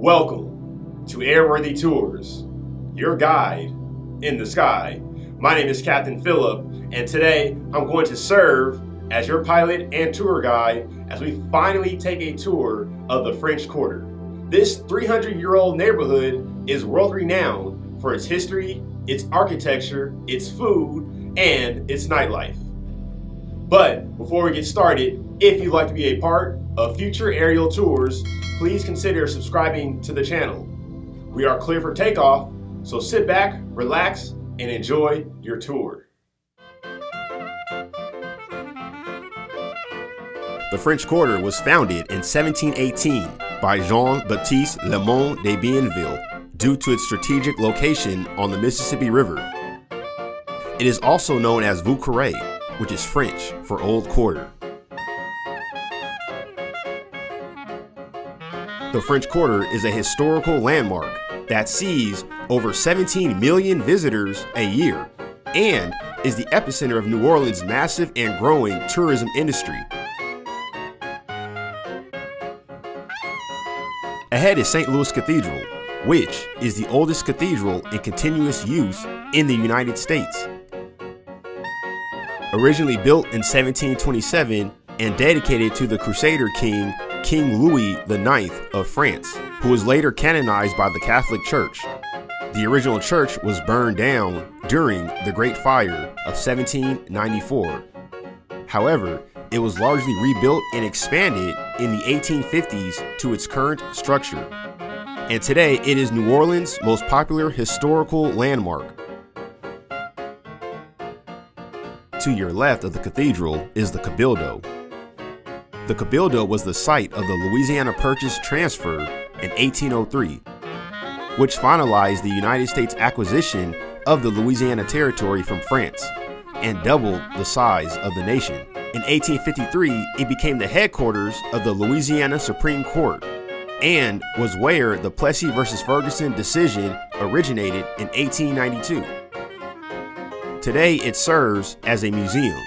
Welcome to AirWorthy Tours, your guide in the sky. My name is Captain Phillip, and today I'm going to serve as your pilot and tour guide as we finally take a tour of the French Quarter. This 300-year-old neighborhood is world-renowned for its history, its architecture, its food, and its nightlife. But before we get started, if you'd like to be a part of future aerial tours, please consider subscribing to the channel. We are clear for takeoff, so sit back, relax, and enjoy your tour. The French Quarter was founded in 1718 by Jean-Baptiste Lemon de Bienville due to its strategic location on the Mississippi River. It is also known as Vieux Carré, which is French for Old Quarter. The French Quarter is a historical landmark that sees over 17 million visitors a year and is the epicenter of New Orleans' massive and growing tourism industry. Ahead is St. Louis Cathedral, which is the oldest cathedral in continuous use in the United States. Originally built in 1727 and dedicated to the Crusader King, King Louis IX of France, who was later canonized by the Catholic Church. The original church was burned down during the Great Fire of 1794. However, it was largely rebuilt and expanded in the 1850s to its current structure. And today it is New Orleans' most popular historical landmark. To your left of the cathedral is the Cabildo. The Cabildo was the site of the Louisiana Purchase transfer in 1803, which finalized the United States acquisition of the Louisiana Territory from France and doubled the size of the nation. In 1853, it became the headquarters of the Louisiana Supreme Court and was where the Plessy versus Ferguson decision originated in 1892. Today, it serves as a museum.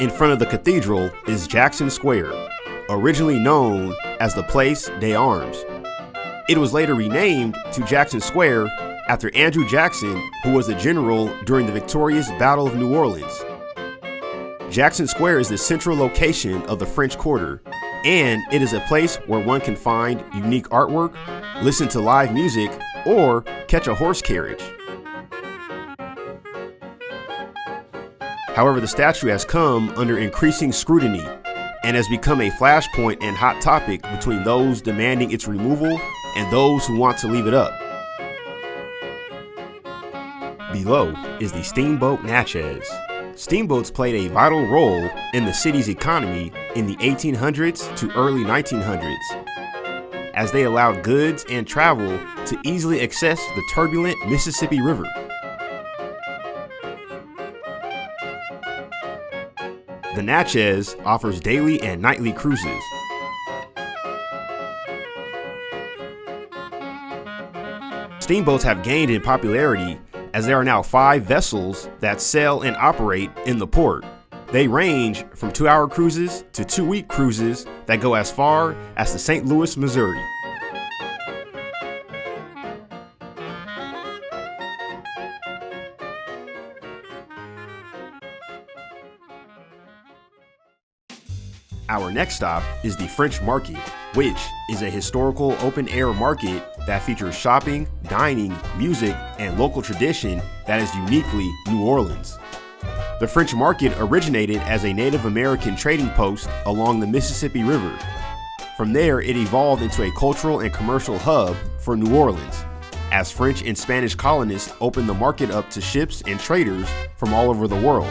In front of the cathedral is Jackson Square, originally known as the Place des Armes. It was later renamed to Jackson Square after Andrew Jackson, who was a general during the victorious Battle of New Orleans. Jackson Square is the central location of the French Quarter, and it is a place where one can find unique artwork, listen to live music, or catch a horse carriage. However, the statue has come under increasing scrutiny and has become a flashpoint and hot topic between those demanding its removal and those who want to leave it up. Below is the Steamboat Natchez. Steamboats played a vital role in the city's economy in the 1800s to early 1900s, as they allowed goods and travel to easily access the turbulent Mississippi River. The Natchez offers daily and nightly cruises. Steamboats have gained in popularity as there are now 5 vessels that sail and operate in the port. They range from 2-hour cruises to 2-week cruises that go as far as to St. Louis, Missouri. Our next stop is the French Market, which is a historical open-air market that features shopping, dining, music, and local tradition that is uniquely New Orleans. The French Market originated as a Native American trading post along the Mississippi River. From there, it evolved into a cultural and commercial hub for New Orleans, as French and Spanish colonists opened the market up to ships and traders from all over the world.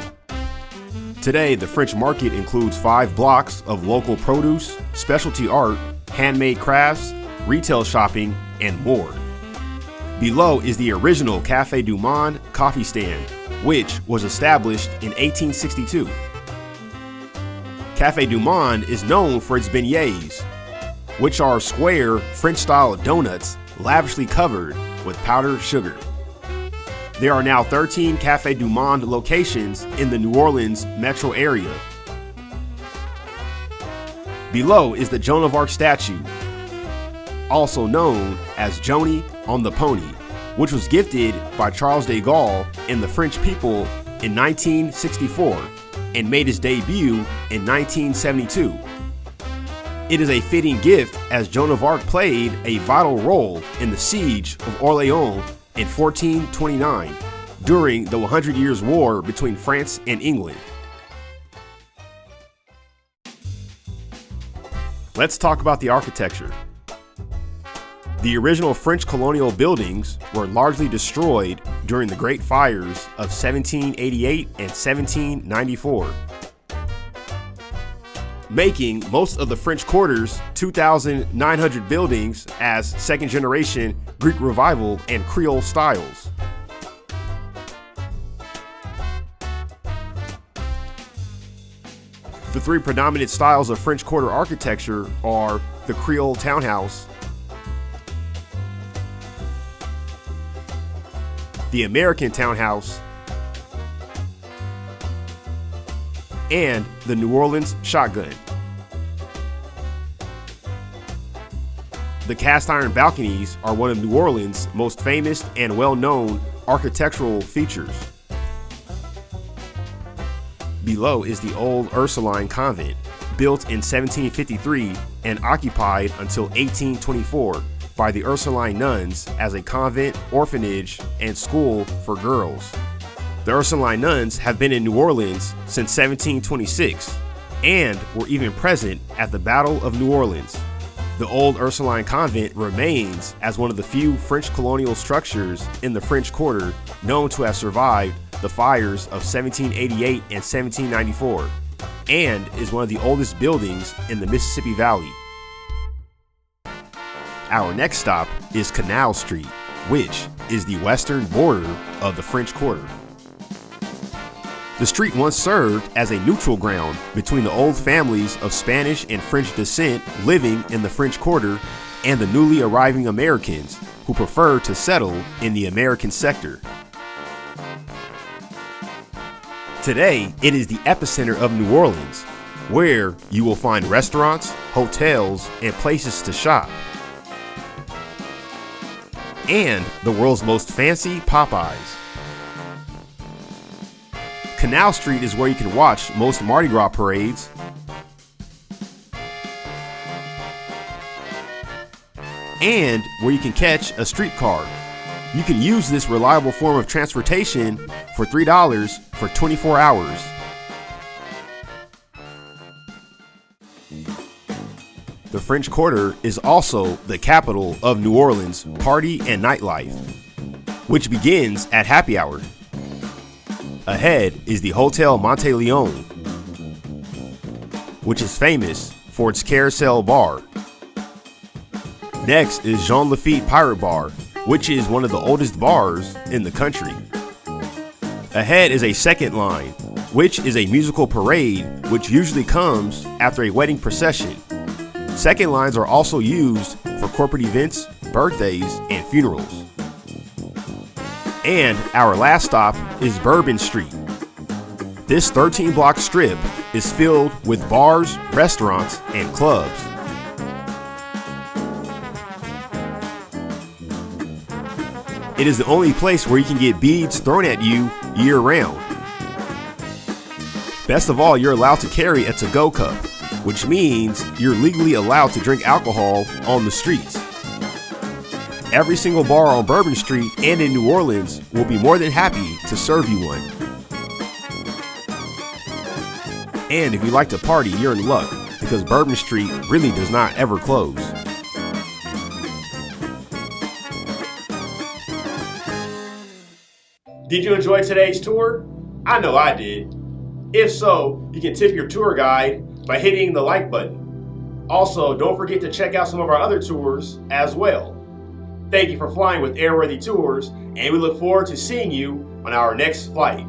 Today, the French Market includes 5 blocks of local produce, specialty art, handmade crafts, retail shopping, and more. Below is the original Café du Monde coffee stand, which was established in 1862. Café du Monde is known for its beignets, which are square French-style donuts lavishly covered with powdered sugar. There are now 13 Café du Monde locations in the New Orleans metro area. Below is the Joan of Arc statue, also known as Joni on the Pony, which was gifted by Charles de Gaulle and the French people in 1964 and made its debut in 1972. It is a fitting gift as Joan of Arc played a vital role in the siege of Orleans in 1429 during the 100 Years' War between France and England. Let's talk about the architecture. The original French colonial buildings were largely destroyed during the Great Fires of 1788 and 1794, making most of the French Quarter's 2,900 buildings as second-generation Greek Revival and Creole styles. The three predominant styles of French Quarter architecture are the Creole townhouse, the American townhouse, and the New Orleans shotgun. The cast iron balconies are one of New Orleans' most famous and well-known architectural features. Below is the old Ursuline convent, built in 1753 and occupied until 1824 by the Ursuline nuns as a convent, orphanage, and school for girls. The Ursuline nuns have been in New Orleans since 1726 and were even present at the Battle of New Orleans. The old Ursuline convent remains as one of the few French colonial structures in the French Quarter known to have survived the fires of 1788 and 1794, and is one of the oldest buildings in the Mississippi Valley. Our next stop is Canal Street, which is the western border of the French Quarter. The street once served as a neutral ground between the old families of Spanish and French descent living in the French Quarter and the newly arriving Americans who preferred to settle in the American sector. Today, it is the epicenter of New Orleans, where you will find restaurants, hotels, and places to shop, and the world's most fancy Popeyes. Canal Street is where you can watch most Mardi Gras parades, and where you can catch a streetcar. You can use this reliable form of transportation for $3 for 24 hours. The French Quarter is also the capital of New Orleans party and nightlife, which begins at happy hour. Ahead is the Hotel Monteleone, which is famous for its carousel bar. Next is Jean Lafitte Pirate Bar, which is one of the oldest bars in the country. Ahead is a second line, which is a musical parade which usually comes after a wedding procession. Second lines are also used for corporate events, birthdays, and funerals. And our last stop is Bourbon Street. This 13-block strip is filled with bars, restaurants, and clubs. It is the only place where you can get beads thrown at you year-round. Best of all, you're allowed to carry a to-go cup, which means you're legally allowed to drink alcohol on the streets. Every single bar on Bourbon Street and in New Orleans will be more than happy to serve you one. And if you like to party, you're in luck, because Bourbon Street really does not ever close. Did you enjoy today's tour? I know I did. If so, you can tip your tour guide by hitting the like button. Also, don't forget to check out some of our other tours as well. Thank you for flying with AirWorthy Tours, and we look forward to seeing you on our next flight.